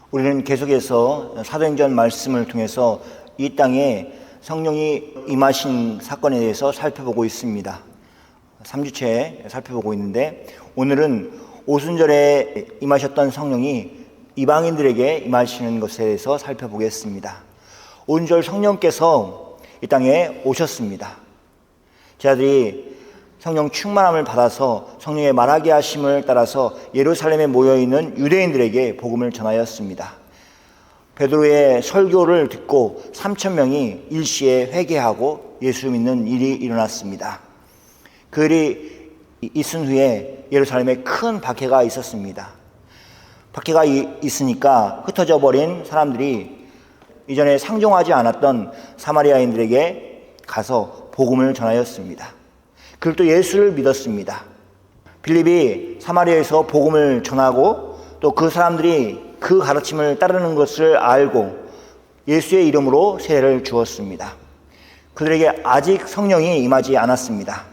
우리는 계속해서 사도행전 말씀을 통해서 이 땅에 성령이 임하신 사건에 대해서 살펴보고 있습니다. 3주째 살펴보고 있는데, 오늘은 오순절에 임하셨던 성령이 이방인들에게 임하시는 것에 대해서 살펴보겠습니다. 오순절 성령께서 이 땅에 오셨습니다. 제자들이 성령 충만함을 받아서 성령의 말하게 하심을 따라서 예루살렘에 모여있는 유대인들에게 복음을 전하였습니다. 베드로의 설교를 듣고 3,000명이 일시에 회개하고 예수 믿는 일이 일어났습니다. 그 일이 있은 후에 예루살렘에 큰 박해가 있었습니다. 박해가 있으니까 흩어져 버린 사람들이 이전에 상종하지 않았던 사마리아인들에게 가서 복음을 전하였습니다. 그리고 또 예수를 믿었습니다. 빌립이 사마리아에서 복음을 전하고 또 그 사람들이 그 가르침을 따르는 것을 알고 예수의 이름으로 세례를 주었습니다. 그들에게 아직 성령이 임하지 않았습니다.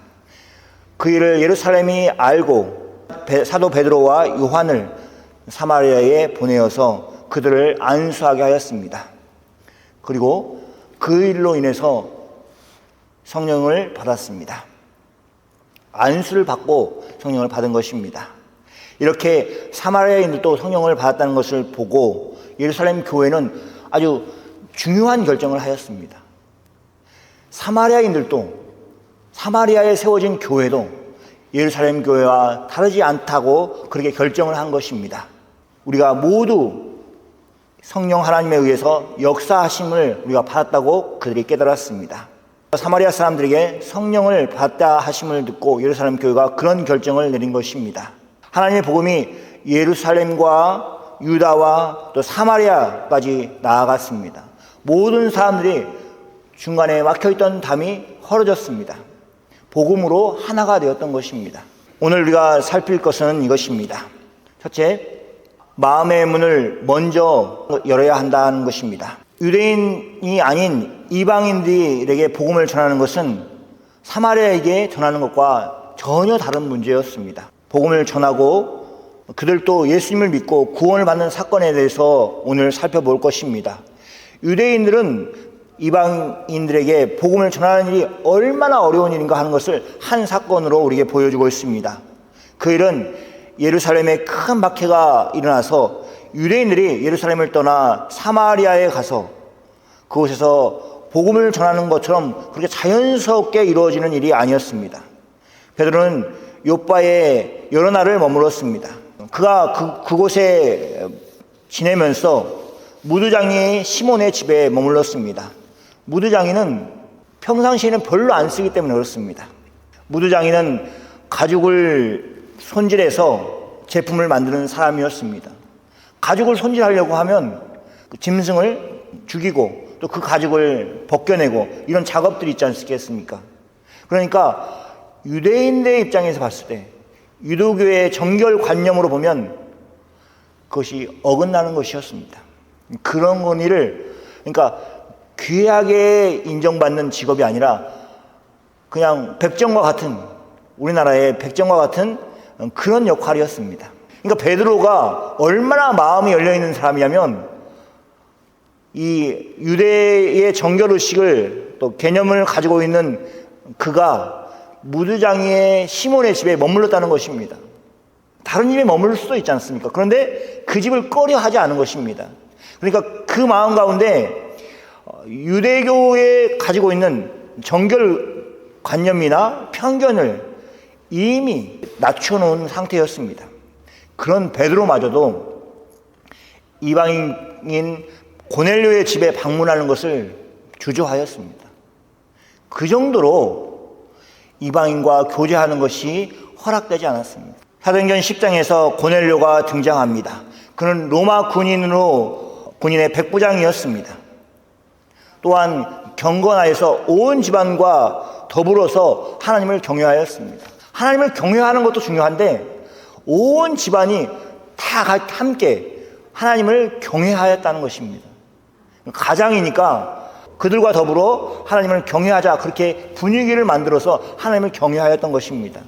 그 일을 예루살렘이 알고 사도 베드로와 요한을 사마리아에 보내어서 그들을 안수하게 하였습니다. 그리고 그 일로 인해서 성령을 받았습니다. 안수를 받고 성령을 받은 것입니다. 이렇게 사마리아인들도 성령을 받았다는 것을 보고 예루살렘 교회는 아주 중요한 결정을 하였습니다. 사마리아인들도, 사마리아에 세워진 교회도 예루살렘 교회와 다르지 않다고 그렇게 결정을 한 것입니다. 우리가 모두 성령 하나님에 의해서 역사하심을 우리가 받았다고 그들이 깨달았습니다. 사마리아 사람들에게 성령을 받다 하심을 듣고 예루살렘 교회가 그런 결정을 내린 것입니다. 하나님의 복음이 예루살렘과 유다와 또 사마리아까지 나아갔습니다. 모든 사람들이 중간에 막혀있던 담이 헐어졌습니다. 복음으로 하나가 되었던 것입니다. 오늘 우리가 살필 것은 이것입니다. 첫째, 마음의 문을 먼저 열어야 한다는 것입니다. 유대인이 아닌 이방인들에게 복음을 전하는 것은 사마리아에게 전하는 것과 전혀 다른 문제였습니다. 복음을 전하고 그들도 예수님을 믿고 구원을 받는 사건에 대해서 오늘 살펴볼 것입니다. 유대인들은 이방인들에게 복음을 전하는 일이 얼마나 어려운 일인가 하는 것을 한 사건으로 우리에게 보여주고 있습니다. 그 일은 예루살렘에 큰 박해가 일어나서 유대인들이 예루살렘을 떠나 사마리아에 가서 그곳에서 복음을 전하는 것처럼 그렇게 자연스럽게 이루어지는 일이 아니었습니다. 베드로는 요바에 여러 날을 머물렀습니다. 그가 그곳에 지내면서 무두장이 시몬의 집에 머물렀습니다. 무두장이는 평상시에는 별로 안 쓰기 때문에 그렇습니다. 무두장이는 가죽을 손질해서 제품을 만드는 사람이었습니다. 가죽을 손질하려고 하면 그 짐승을 죽이고 또 그 가죽을 벗겨내고 이런 작업들이 있지 않겠습니까? 그러니까 유대인들의 입장에서 봤을 때 유도교의 정결관념으로 보면 그것이 어긋나는 것이었습니다. 그런 일을, 그러니까 귀하게 인정받는 직업이 아니라 그냥 백정과 같은, 우리나라의 백정과 같은 그런 역할이었습니다. 그러니까 베드로가 얼마나 마음이 열려있는 사람이냐면 이 유대의 정결의식을 또 개념을 가지고 있는 그가 무두장이의 시몬의 집에 머물렀다는 것입니다. 다른 집에 머물 수도 있지 않습니까? 그런데 그 집을 꺼려 하지 않은 것입니다. 그러니까 그 마음 가운데 유대교에 가지고 있는 정결관념이나 편견을 이미 낮춰놓은 상태였습니다. 그런 베드로마저도 이방인 고넬료의 집에 방문하는 것을 주저하였습니다. 그 정도로 이방인과 교제하는 것이 허락되지 않았습니다. 사도행전 10장에서 고넬료가 등장합니다. 그는 로마 군인의 백부장이었습니다. 또한 경건하여서 온 집안과 더불어서 하나님을 경외하였습니다. 하나님을 경외하는 것도 중요한데 온 집안이 다 함께 하나님을 경외하였다는 것입니다. 가장이니까 그들과 더불어 하나님을 경외하자, 그렇게 분위기를 만들어서 하나님을 경외하였던 것입니다.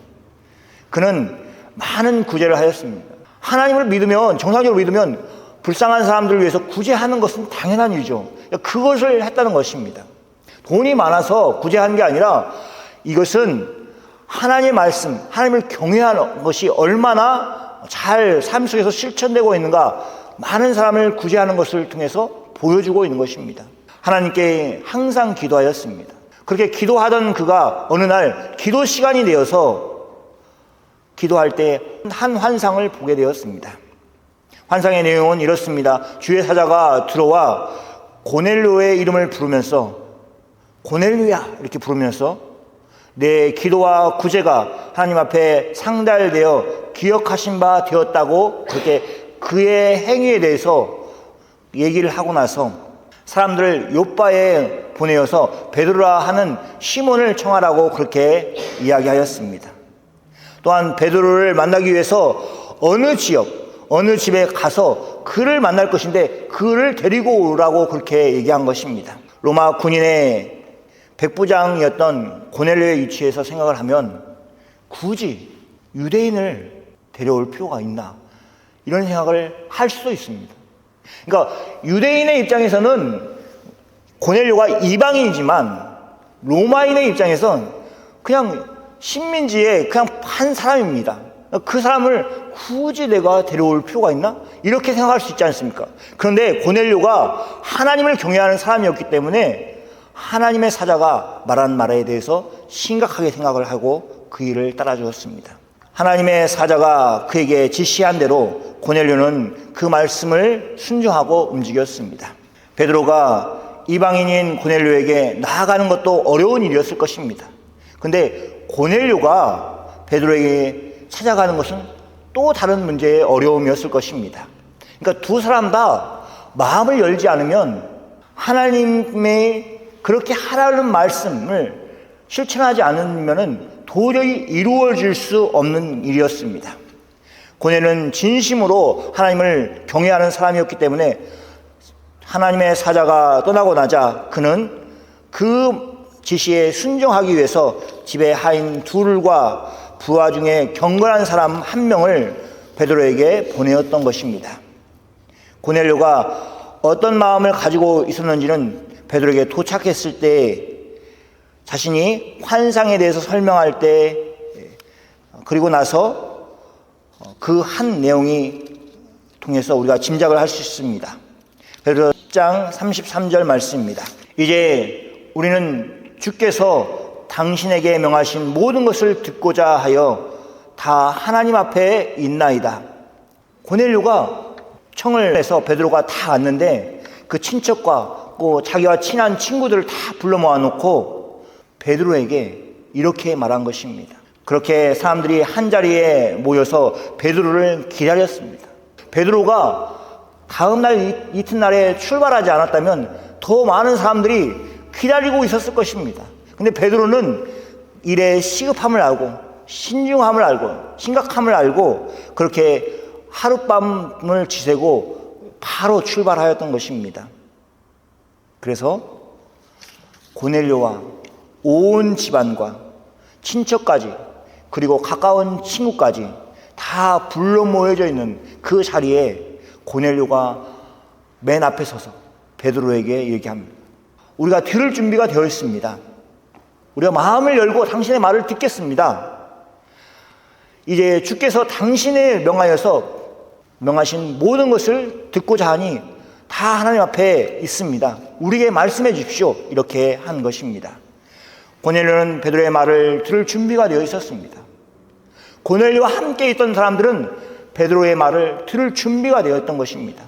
그는 많은 구제를 하였습니다. 하나님을 믿으면, 정상적으로 믿으면 불쌍한 사람들을 위해서 구제하는 것은 당연한 일이죠. 그것을 했다는 것입니다. 돈이 많아서 구제하는 게 아니라 이것은 하나님의 말씀, 하나님을 경외하는 것이 얼마나 잘 삶 속에서 실천되고 있는가, 많은 사람을 구제하는 것을 통해서 보여주고 있는 것입니다. 하나님께 항상 기도하였습니다. 그렇게 기도하던 그가 어느 날 기도 시간이 되어서 기도할 때 한 환상을 보게 되었습니다. 환상의 내용은 이렇습니다. 주의 사자가 들어와 고넬료의 이름을 부르면서, 고넬료야 이렇게 부르면서 내 기도와 구제가 하나님 앞에 상달되어 기억하신 바 되었다고, 그렇게 그의 행위에 대해서 얘기를 하고 나서 사람들을 요빠에 보내어서 베드로라 하는 시몬을 청하라고 그렇게 이야기하였습니다. 또한 베드로를 만나기 위해서 어느 지역, 어느 집에 가서 그를 만날 것인데 그를 데리고 오라고 그렇게 얘기한 것입니다. 로마 군인의 백부장이었던 고넬료의 위치에서 생각을 하면 굳이 유대인을 데려올 필요가 있나, 이런 생각을 할 수도 있습니다. 그러니까 유대인의 입장에서는 고넬료가 이방인이지만 로마인의 입장에서는 그냥 식민지의 그냥 한 사람입니다. 그 사람을 굳이 내가 데려올 필요가 있나? 이렇게 생각할 수 있지 않습니까? 그런데 고넬료가 하나님을 경외하는 사람이었기 때문에 하나님의 사자가 말한 말에 대해서 심각하게 생각을 하고 그 일을 따라주었습니다. 하나님의 사자가 그에게 지시한 대로 고넬료는 그 말씀을 순종하고 움직였습니다. 베드로가 이방인인 고넬료에게 나아가는 것도 어려운 일이었을 것입니다. 그런데 고넬료가 베드로에게 찾아가는 것은 또 다른 문제의 어려움이었을 것입니다. 그러니까 두 사람 다 마음을 열지 않으면 하나님의 그렇게 하라는 말씀을 실천하지 않으면 도저히 이루어질 수 없는 일이었습니다. 고넬료는 진심으로 하나님을 경외하는 사람이었기 때문에 하나님의 사자가 떠나고 나자 그는 그 지시에 순종하기 위해서 집에 하인 둘과 부하 중에 경건한 사람 한 명을 베드로에게 보내었던 것입니다. 고넬료가 어떤 마음을 가지고 있었는지는 베드로에게 도착했을 때 자신이 환상에 대해서 설명할 때, 그리고 나서 그 한 내용이 통해서 우리가 짐작을 할 수 있습니다. 베드로 10장 33절 말씀입니다. 이제 우리는 주께서 당신에게 명하신 모든 것을 듣고자 하여 다 하나님 앞에 있나이다. 고넬료가 청을 해서 베드로가 다 왔는데 그 친척과 또 자기와 친한 친구들을 다 불러 모아놓고 베드로에게 이렇게 말한 것입니다. 그렇게 사람들이 한자리에 모여서 베드로를 기다렸습니다. 베드로가 다음날 이튿날에 출발하지 않았다면 더 많은 사람들이 기다리고 있었을 것입니다. 근데 베드로는 일의 시급함을 알고 신중함을 알고 심각함을 알고 그렇게 하룻밤을 지새고 바로 출발하였던 것입니다. 그래서 고넬료와 온 집안과 친척까지 그리고 가까운 친구까지 다 불러 모여져 있는 그 자리에 고넬료가 맨 앞에 서서 베드로에게 얘기합니다. 우리가 들을 준비가 되어 있습니다. 우리가 마음을 열고 당신의 말을 듣겠습니다. 이제 주께서 당신을 명하여서 명하신 모든 것을 듣고자 하니 다 하나님 앞에 있습니다. 우리에게 말씀해 주십시오. 이렇게 한 것입니다. 고넬료는 베드로의 말을 들을 준비가 되어 있었습니다. 고넬료와 함께 있던 사람들은 베드로의 말을 들을 준비가 되어 있던 것입니다.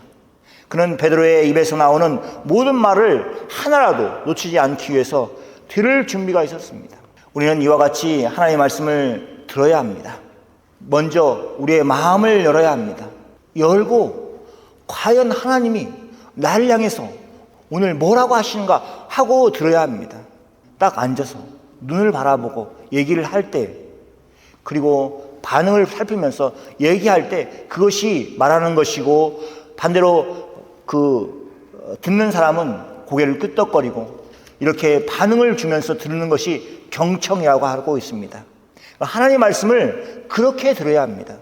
그는 베드로의 입에서 나오는 모든 말을 하나라도 놓치지 않기 위해서 들을 준비가 있었습니다. 우리는 이와 같이 하나님의 말씀을 들어야 합니다. 먼저 우리의 마음을 열어야 합니다. 열고 과연 하나님이 나를 향해서 오늘 뭐라고 하시는가 하고 들어야 합니다. 딱 앉아서 눈을 바라보고 얘기를 할 때, 그리고 반응을 살피면서 얘기할 때 그것이 말하는 것이고, 반대로 듣는 사람은 고개를 끄덕거리고 이렇게 반응을 주면서 듣는 것이 경청이라고 하고 있습니다. 하나님의 말씀을 그렇게 들어야 합니다.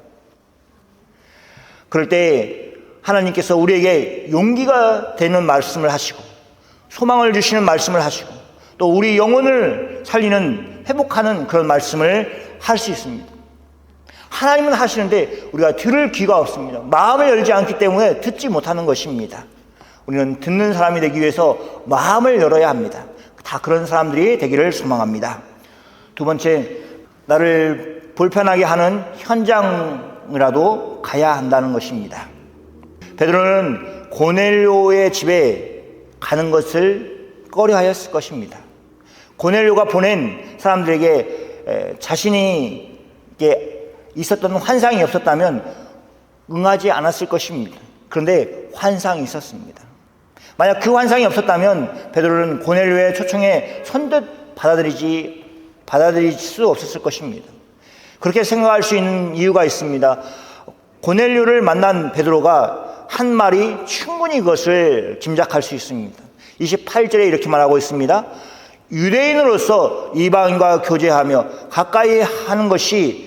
그럴 때 하나님께서 우리에게 용기가 되는 말씀을 하시고 소망을 주시는 말씀을 하시고 또 우리 영혼을 살리는 회복하는 그런 말씀을 할 수 있습니다. 하나님은 하시는데 우리가 들을 귀가 없습니다. 마음을 열지 않기 때문에 듣지 못하는 것입니다. 우리는 듣는 사람이 되기 위해서 마음을 열어야 합니다. 다 그런 사람들이 되기를 소망합니다. 두 번째, 나를 불편하게 하는 현장이라도 가야 한다는 것입니다. 베드로는 고넬료의 집에 가는 것을 꺼려하였을 것입니다. 고넬료가 보낸 사람들에게 자신이 있었던 환상이 없었다면 응하지 않았을 것입니다. 그런데 환상이 있었습니다. 만약 그 환상이 없었다면 베드로는 고넬료의 초청에 선뜻 받아들일 수 없었을 것입니다. 그렇게 생각할 수 있는 이유가 있습니다. 고넬료를 만난 베드로가 한 말이 충분히 그것을 짐작할 수 있습니다. 28절에 이렇게 말하고 있습니다. 유대인으로서 이방인과 교제하며 가까이 하는 것이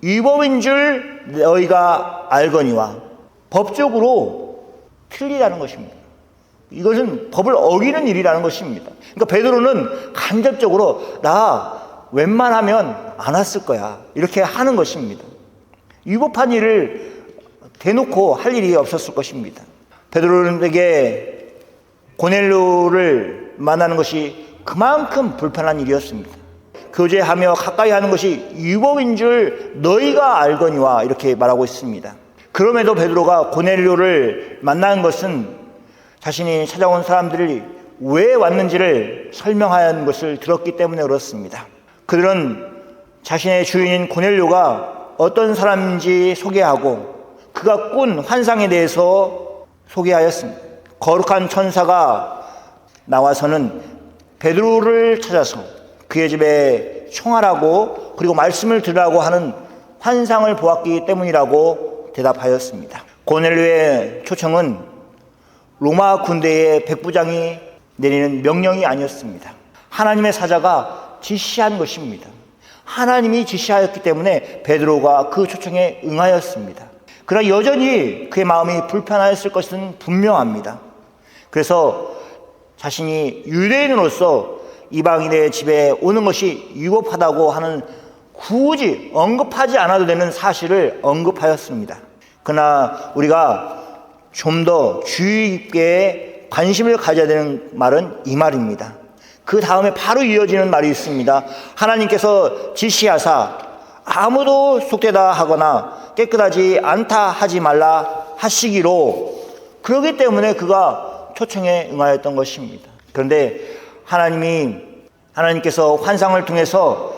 위법인 줄 너희가 알거니와. 법적으로 틀리다는 것입니다. 이것은 법을 어기는 일이라는 것입니다. 그러니까 베드로는 간접적으로 나 웬만하면 안 왔을 거야 이렇게 하는 것입니다. 위법한 일을 대놓고 할 일이 없었을 것입니다. 베드로에게 고넬료를 만나는 것이 그만큼 불편한 일이었습니다. 교제하며 가까이 하는 것이 위법인 줄 너희가 알거니와 이렇게 말하고 있습니다. 그럼에도 베드로가 고넬료를 만나는 것은 자신이 찾아온 사람들이 왜 왔는지를 설명하는 것을 들었기 때문에 그렇습니다. 그들은 자신의 주인인 고넬료가 어떤 사람인지 소개하고 그가 꾼 환상에 대해서 소개하였습니다. 거룩한 천사가 나와서는 베드로를 찾아서 그의 집에 청하라고 그리고 말씀을 들으라고 하는 환상을 보았기 때문이라고 대답하였습니다. 고넬료의 초청은 로마 군대의 백부장이 내리는 명령이 아니었습니다. 하나님의 사자가 지시한 것입니다. 하나님이 지시하였기 때문에 베드로가 그 초청에 응하였습니다. 그러나 여전히 그의 마음이 불편하였을 것은 분명합니다. 그래서 자신이 유대인으로서 이방인의 집에 오는 것이 위법하다고 하는 굳이 언급하지 않아도 되는 사실을 언급하였습니다. 그러나 우리가 좀 더 주의 깊게 관심을 가져야 되는 말은 이 말입니다. 그 다음에 바로 이어지는 말이 있습니다. 하나님께서 지시하사 아무도 속되다 하거나 깨끗하지 않다 하지 말라 하시기로, 그렇기 때문에 그가 초청에 응하였던 것입니다. 그런데 하나님께서 환상을 통해서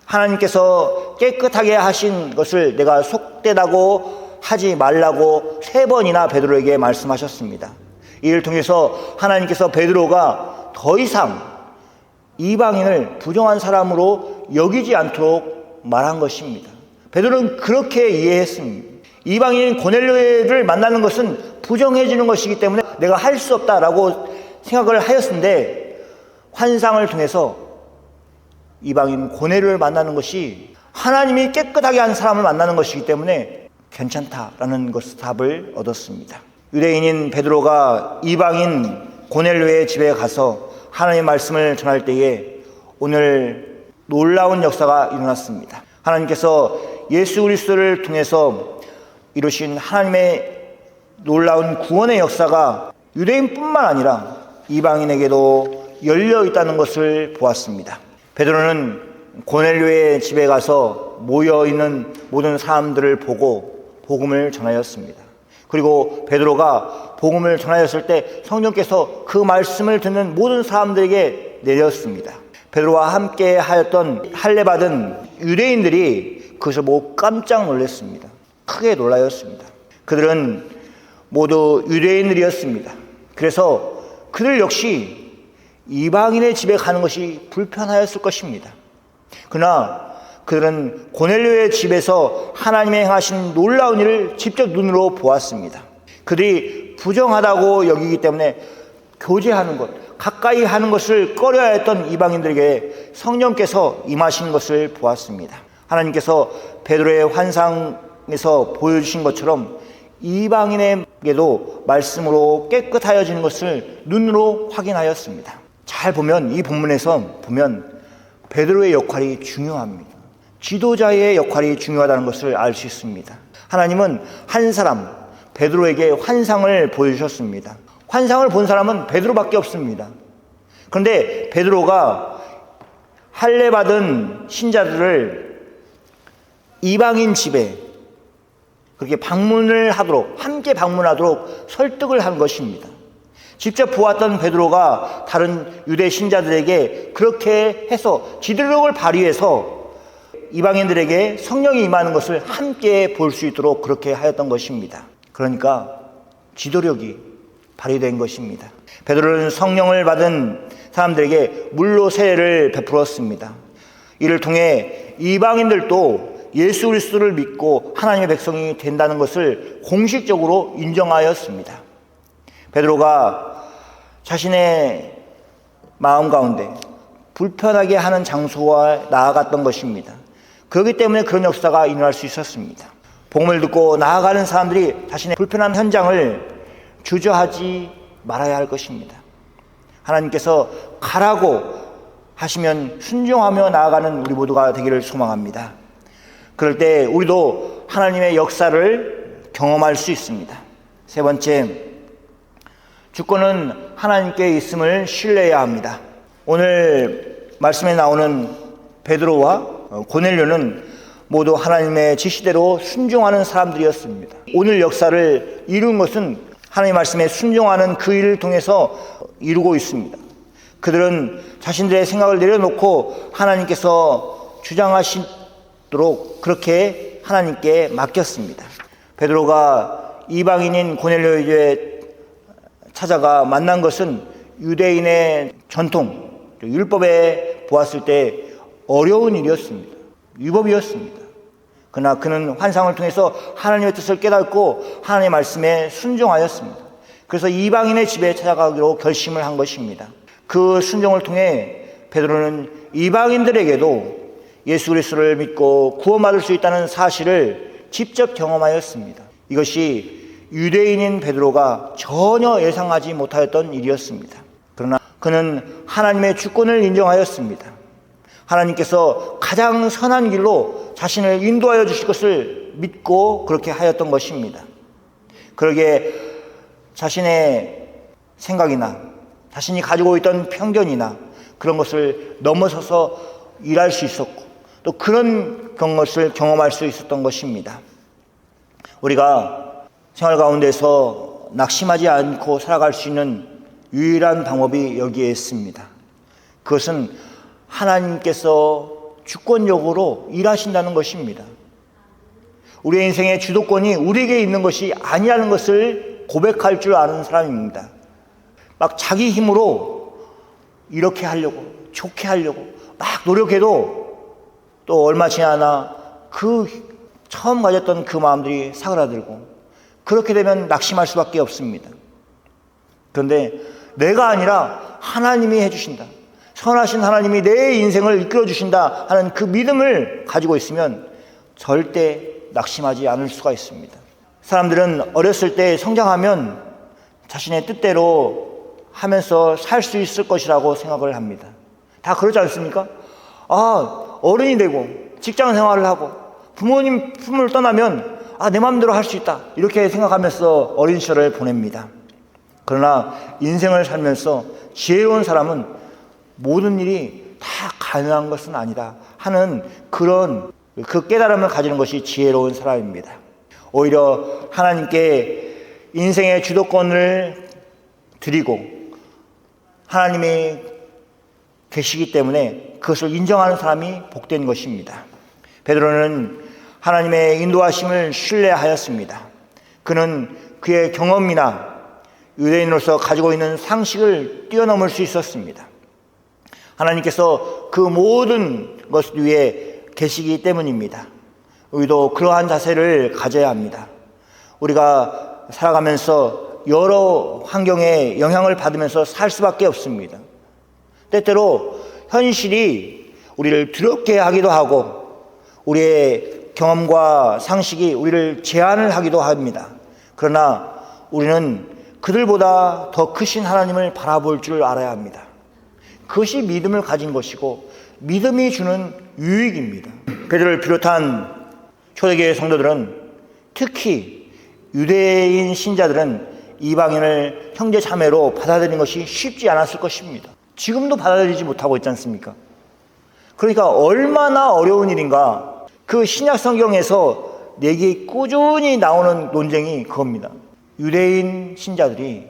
하나님께서 깨끗하게 하신 것을 내가 속되다고 하지 말라고 3번이나 베드로에게 말씀하셨습니다. 이를 통해서 하나님께서 베드로가 더 이상 이방인을 부정한 사람으로 여기지 않도록 말한 것입니다. 베드로는 그렇게 이해했습니다. 이방인 고넬료를 만나는 것은 부정해지는 것이기 때문에 내가 할 수 없다라고 생각을 하였는데, 환상을 통해서 이방인 고넬료를 만나는 것이 하나님이 깨끗하게 한 사람을 만나는 것이기 때문에 괜찮다라는 것을 답을 얻었습니다. 유대인인 베드로가 이방인 고넬료의 집에 가서 하나님의 말씀을 전할 때에 오늘 놀라운 역사가 일어났습니다. 하나님께서 예수 그리스도를 통해서 이루신 하나님의 놀라운 구원의 역사가 유대인뿐만 아니라 이방인에게도 열려 있다는 것을 보았습니다. 베드로는 고넬료의 집에 가서 모여있는 모든 사람들을 보고 복음을 전하였습니다. 그리고 베드로가 복음을 전하였을 때 성령께서 그 말씀을 듣는 모든 사람들에게 내렸습니다. 베드로와 함께 하였던 할례받은 유대인들이 그것을 보고 깜짝 놀랐습니다. 크게 놀라였습니다. 그들은 모두 유대인들이었습니다. 그래서 그들 역시 이방인의 집에 가는 것이 불편하였을 것입니다. 그러나 그들은 고넬료의 집에서 하나님의 행하신 놀라운 일을 직접 눈으로 보았습니다. 그들이 부정하다고 여기기 때문에 교제하는 것, 가까이 하는 것을 꺼려했던 이방인들에게 성령께서 임하신 것을 보았습니다. 하나님께서 베드로의 환상에서 보여주신 것처럼 이방인에게도 말씀으로 깨끗하여지는 것을 눈으로 확인하였습니다. 잘 보면 이 본문에서 보면 베드로의 역할이 중요합니다. 지도자의 역할이 중요하다는 것을 알 수 있습니다. 하나님은 한 사람 베드로에게 환상을 보여주셨습니다. 환상을 본 사람은 베드로밖에 없습니다. 그런데 베드로가 할례받은 신자들을 이방인 집에 그렇게 방문을 하도록, 함께 방문하도록 설득을 한 것입니다. 직접 보았던 베드로가 다른 유대 신자들에게 그렇게 해서 지도력을 발휘해서 이방인들에게 성령이 임하는 것을 함께 볼 수 있도록 그렇게 하였던 것입니다. 그러니까 지도력이 발휘된 것입니다. 베드로는 성령을 받은 사람들에게 물로 세례를 베풀었습니다. 이를 통해 이방인들도 예수 그리스도를 믿고 하나님의 백성이 된다는 것을 공식적으로 인정하였습니다. 베드로가 자신의 마음 가운데 불편하게 하는 장소와 나아갔던 것입니다. 그렇기 때문에 그런 역사가 일어날 수 있었습니다. 복음을 듣고 나아가는 사람들이 자신의 불편한 현장을 주저하지 말아야 할 것입니다. 하나님께서 가라고 하시면 순종하며 나아가는 우리 모두가 되기를 소망합니다. 그럴 때 우리도 하나님의 역사를 경험할 수 있습니다. 세 번째, 주권은 하나님께 있음을 신뢰해야 합니다. 오늘 말씀에 나오는 베드로와 고넬료는 모두 하나님의 지시대로 순종하는 사람들이었습니다. 오늘 역사를 이룬 것은 하나님의 말씀에 순종하는 그 일을 통해서 이루고 있습니다. 그들은 자신들의 생각을 내려놓고 하나님께서 주장하시도록 그렇게 하나님께 맡겼습니다. 베드로가 이방인인 고넬료에게 찾아가 만난 것은 유대인의 전통, 율법에 보았을 때 어려운 일이었습니다. 위법이었습니다. 그러나 그는 환상을 통해서 하나님의 뜻을 깨닫고 하나님의 말씀에 순종하였습니다. 그래서 이방인의 집에 찾아가기로 결심을 한 것입니다. 그 순종을 통해 베드로는 이방인들에게도 예수 그리스도를 믿고 구원받을 수 있다는 사실을 직접 경험하였습니다. 이것이 유대인인 베드로가 전혀 예상하지 못하였던 일이었습니다. 그러나 그는 하나님의 주권을 인정하였습니다. 하나님께서 가장 선한 길로 자신을 인도하여 주실 것을 믿고 그렇게 하였던 것입니다. 그러기에 자신의 생각이나 자신이 가지고 있던 편견이나 그런 것을 넘어서서 일할 수 있었고 또 그런 것을 경험할 수 있었던 것입니다. 우리가 생활 가운데서 낙심하지 않고 살아갈 수 있는 유일한 방법이 여기에 있습니다. 그것은 하나님께서 주권적으로 일하신다는 것입니다. 우리의 인생의 주도권이 우리에게 있는 것이 아니라는 것을 고백할 줄 아는 사람입니다. 막 자기 힘으로 이렇게 하려고, 좋게 하려고 막 노력해도 또 얼마 지나나 그 처음 가졌던 그 마음들이 사그라들고 그렇게 되면 낙심할 수밖에 없습니다. 그런데 내가 아니라 하나님이 해주신다. 선하신 하나님이 내 인생을 이끌어 주신다 하는 그 믿음을 가지고 있으면 절대 낙심하지 않을 수가 있습니다. 사람들은 어렸을 때 성장하면 자신의 뜻대로 하면서 살 수 있을 것이라고 생각을 합니다. 다 그렇지 않습니까? 어른이 되고 직장 생활을 하고 부모님 품을 떠나면 내 마음대로 할 수 있다 이렇게 생각하면서 어린 시절을 보냅니다. 그러나 인생을 살면서 지혜로운 사람은 모든 일이 다 가능한 것은 아니다 하는 그 깨달음을 가지는 것이 지혜로운 사람입니다. 오히려 하나님께 인생의 주도권을 드리고 하나님이 계시기 때문에 그것을 인정하는 사람이 복된 것입니다. 베드로는 하나님의 인도하심을 신뢰하였습니다. 그는 그의 경험이나 유대인으로서 가지고 있는 상식을 뛰어넘을 수 있었습니다. 하나님께서 그 모든 것 위에 계시기 때문입니다. 우리도 그러한 자세를 가져야 합니다. 우리가 살아가면서 여러 환경에 영향을 받으면서 살 수밖에 없습니다. 때때로 현실이 우리를 두렵게 하기도 하고 우리의 경험과 상식이 우리를 제한을 하기도 합니다. 그러나 우리는 그들보다 더 크신 하나님을 바라볼 줄 알아야 합니다. 그것이 믿음을 가진 것이고 믿음이 주는 유익입니다. 베드로를 비롯한 초대교회 성도들은, 특히 유대인 신자들은 이방인을 형제 자매로 받아들이는 것이 쉽지 않았을 것입니다. 지금도 받아들이지 못하고 있지 않습니까? 그러니까 얼마나 어려운 일인가. 그 신약 성경에서 내게 꾸준히 나오는 논쟁이 그겁니다. 유대인 신자들이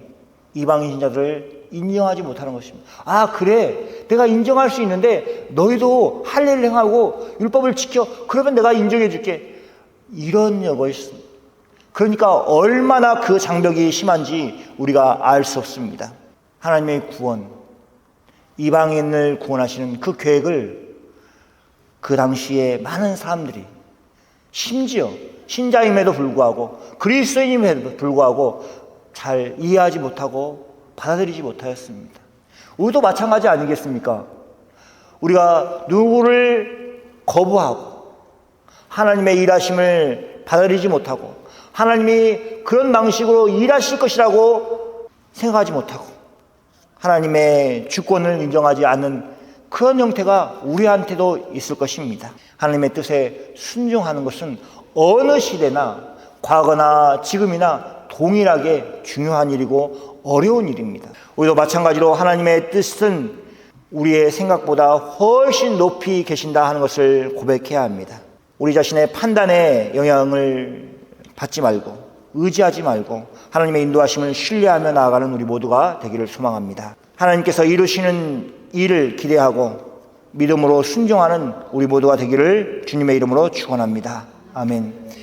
이방인 신자들을 인정하지 못하는 것입니다. 아, 그래, 내가 인정할 수 있는데 너희도 할례를 행하고 율법을 지켜, 그러면 내가 인정해 줄게. 이런 것입니다. 그러니까 얼마나 그 장벽이 심한지 우리가 알 수 없습니다. 하나님의 구원, 이방인을 구원하시는 그 계획을 그 당시에 많은 사람들이, 심지어 신자임에도 불구하고 그리스도인임에도 불구하고 잘 이해하지 못하고 받아들이지 못하였습니다. 우리도 마찬가지 아니겠습니까? 우리가 누구를 거부하고 하나님의 일하심을 받아들이지 못하고 하나님이 그런 방식으로 일하실 것이라고 생각하지 못하고 하나님의 주권을 인정하지 않는 그런 형태가 우리한테도 있을 것입니다. 하나님의 뜻에 순종하는 것은 어느 시대나 과거나 지금이나 동일하게 중요한 일이고 어려운 일입니다. 우리도 마찬가지로 하나님의 뜻은 우리의 생각보다 훨씬 높이 계신다 하는 것을 고백해야 합니다. 우리 자신의 판단에 영향을 받지 말고 의지하지 말고 하나님의 인도하심을 신뢰하며 나아가는 우리 모두가 되기를 소망합니다. 하나님께서 이루시는 일을 기대하고 믿음으로 순종하는 우리 모두가 되기를 주님의 이름으로 축원합니다. 아멘.